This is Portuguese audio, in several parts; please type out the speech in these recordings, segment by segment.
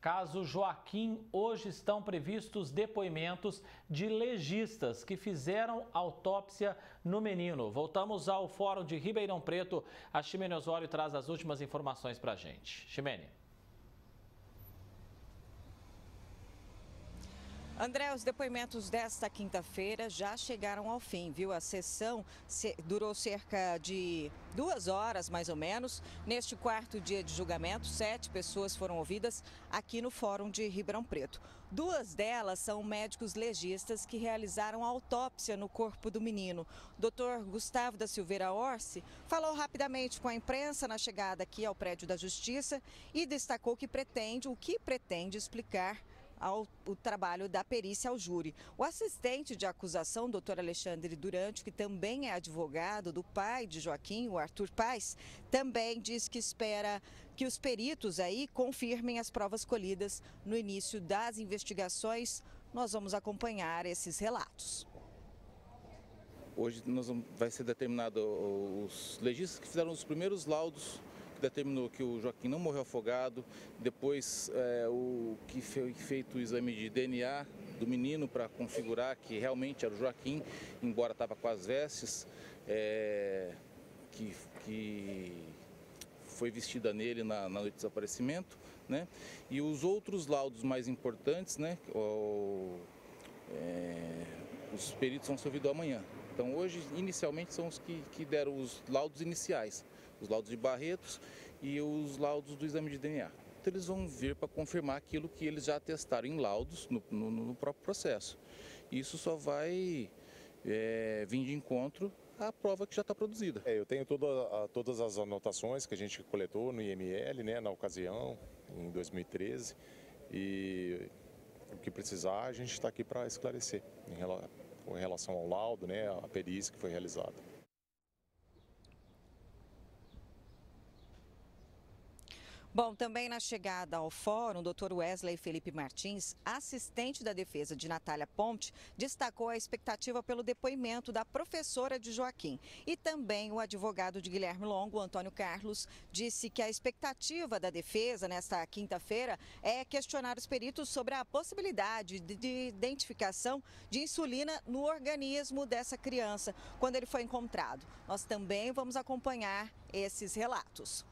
caso Joaquim, hoje estão previstos depoimentos de legistas que fizeram autópsia no menino. Voltamos ao Fórum de Ribeirão Preto. A Ximene Osório traz as últimas informações para a gente. Ximene. André, os depoimentos desta quinta-feira já chegaram ao fim, viu? A sessão durou cerca de 2 horas, mais ou menos. Neste quarto dia de julgamento, 7 pessoas foram ouvidas aqui no Fórum de Ribeirão Preto. 2 delas são médicos legistas que realizaram a autópsia no corpo do menino. O Dr. Gustavo da Silveira Orsi falou rapidamente com a imprensa na chegada aqui ao prédio da Justiça e destacou o que pretende explicar o trabalho da perícia ao júri. O assistente de acusação, doutor Alexandre Durante, que também é advogado do pai de Joaquim, o Arthur Paes, também diz que espera que os peritos aí confirmem as provas colhidas no início das investigações. Nós vamos acompanhar esses relatos. Hoje vai ser determinado os legistas que fizeram os primeiros laudos, que determinou que o Joaquim não morreu afogado. Depois o que foi feito o exame de DNA do menino para configurar que realmente era o Joaquim, embora estava com as vestes que foi vestida nele na noite do desaparecimento, né? E os outros laudos mais importantes, né? Os peritos vão ser ouvidos amanhã. Então hoje, inicialmente, são os que deram os laudos iniciais, os laudos de Barretos e os laudos do exame de DNA. Então eles vão vir para confirmar aquilo que eles já atestaram em laudos no próprio processo. Isso só vai vir de encontro à prova que já está produzida. Eu tenho todas as anotações que a gente coletou no IML, né, na ocasião, em 2013, e o que precisar a gente está aqui para esclarecer em relação ao laudo, né, a perícia que foi realizada. Bom, também na chegada ao fórum, o Dr. Wesley Felipe Martins, assistente da defesa de Natália Ponte, destacou a expectativa pelo depoimento da professora de Joaquim. E também o advogado de Guilherme Longo, Antônio Carlos, disse que a expectativa da defesa nesta quinta-feira é questionar os peritos sobre a possibilidade de identificação de insulina no organismo dessa criança quando ele foi encontrado. Nós também vamos acompanhar esses relatos.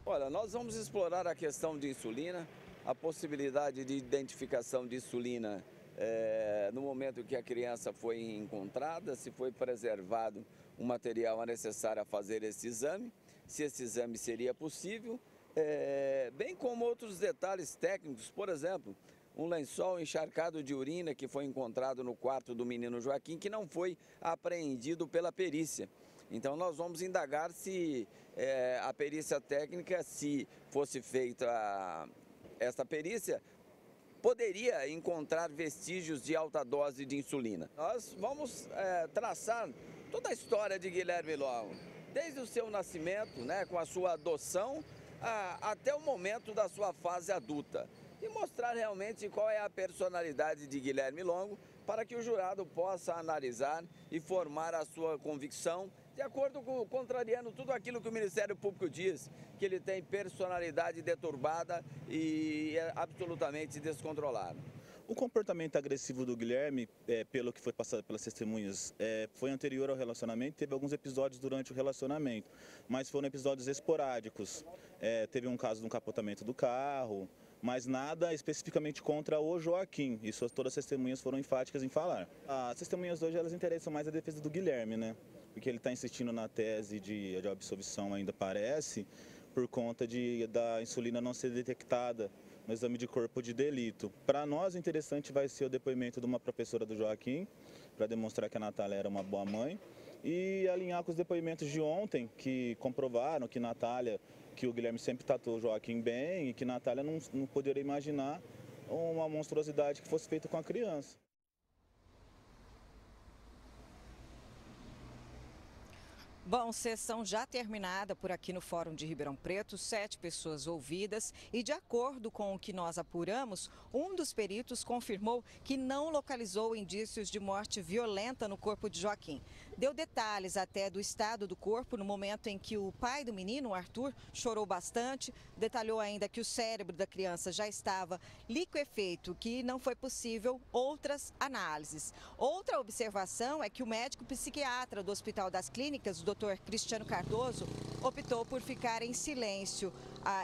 Olha, nós vamos explorar a questão de insulina, a possibilidade de identificação de insulina no momento que a criança foi encontrada, se foi preservado o material necessário a fazer esse exame, se esse exame seria possível, bem como outros detalhes técnicos, por exemplo, um lençol encharcado de urina que foi encontrado no quarto do menino Joaquim, que não foi apreendido pela perícia. Então nós vamos indagar se a perícia técnica, se fosse feita esta perícia, poderia encontrar vestígios de alta dose de insulina. Nós vamos traçar toda a história de Guilherme Longo, desde o seu nascimento, né, com a sua adoção, até o momento da sua fase adulta. E mostrar realmente qual é a personalidade de Guilherme Longo, para que o jurado possa analisar e formar a sua convicção, de acordo com contrariando tudo aquilo que o Ministério Público diz, que ele tem personalidade deturbada e é absolutamente descontrolado. O comportamento agressivo do Guilherme, pelo que foi passado pelas testemunhas, foi anterior ao relacionamento. Teve alguns episódios durante o relacionamento, mas foram episódios esporádicos. Teve um caso de um capotamento do carro, mas nada especificamente contra o Joaquim. Isso todas as testemunhas foram enfáticas em falar. As testemunhas hoje elas interessam mais a defesa do Guilherme, né? Porque ele está insistindo na tese de absolvição, ainda parece, por conta da insulina não ser detectada no exame de corpo de delito. Para nós, o interessante vai ser o depoimento de uma professora do Joaquim, para demonstrar que a Natália era uma boa mãe, e alinhar com os depoimentos de ontem, que comprovaram que que o Guilherme sempre tratou o Joaquim bem e que Natália não poderia imaginar uma monstruosidade que fosse feita com a criança. Bom, sessão já terminada por aqui no Fórum de Ribeirão Preto, 7 pessoas ouvidas e, de acordo com o que nós apuramos, um dos peritos confirmou que não localizou indícios de morte violenta no corpo de Joaquim. deu detalhes até do estado do corpo no momento em que o pai do menino, o Arthur, chorou bastante. Detalhou ainda que o cérebro da criança já estava liquefeito, que não foi possível outras análises. Outra observação é que o médico psiquiatra do Hospital das Clínicas, o Dr. Cristiano Cardoso, optou por ficar em silêncio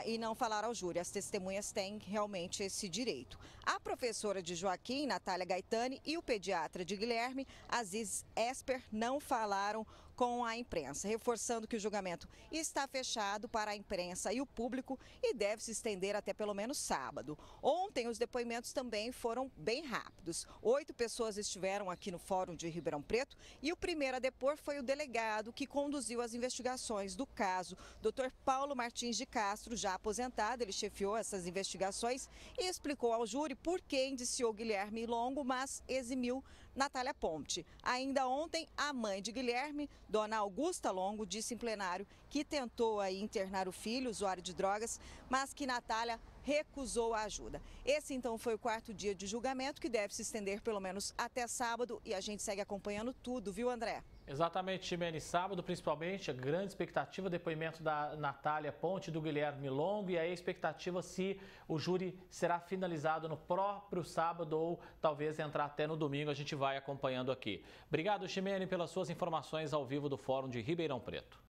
e não falar ao júri. As testemunhas têm realmente esse direito. A professora de Joaquim, Natália Gaetani, e o pediatra de Guilherme, Aziz Esper, não falaram com a imprensa, reforçando que o julgamento está fechado para a imprensa e o público e deve se estender até pelo menos sábado. Ontem, os depoimentos também foram bem rápidos. 8 pessoas estiveram aqui no Fórum de Ribeirão Preto e o primeiro a depor foi o delegado que conduziu as investigações do caso, Dr. Paulo Martins de Castro, já aposentado. Ele chefiou essas investigações e explicou ao júri por que indiciou Guilherme Longo, mas eximiu Natália Ponte. Ainda ontem, a mãe de Guilherme, dona Augusta Longo, disse em plenário que tentou aí internar o filho, usuário de drogas, mas que Natália recusou a ajuda. Esse, então, foi o 4º dia de julgamento, que deve se estender pelo menos até sábado, e a gente segue acompanhando tudo, viu, André? Exatamente, Ximene. Sábado, principalmente, a grande expectativa, depoimento da Natália Ponte, do Guilherme Longo, e aí a expectativa se o júri será finalizado no próprio sábado ou talvez entrar até no domingo. A gente vai acompanhando aqui. Obrigado, Ximene, pelas suas informações ao vivo do Fórum de Ribeirão Preto.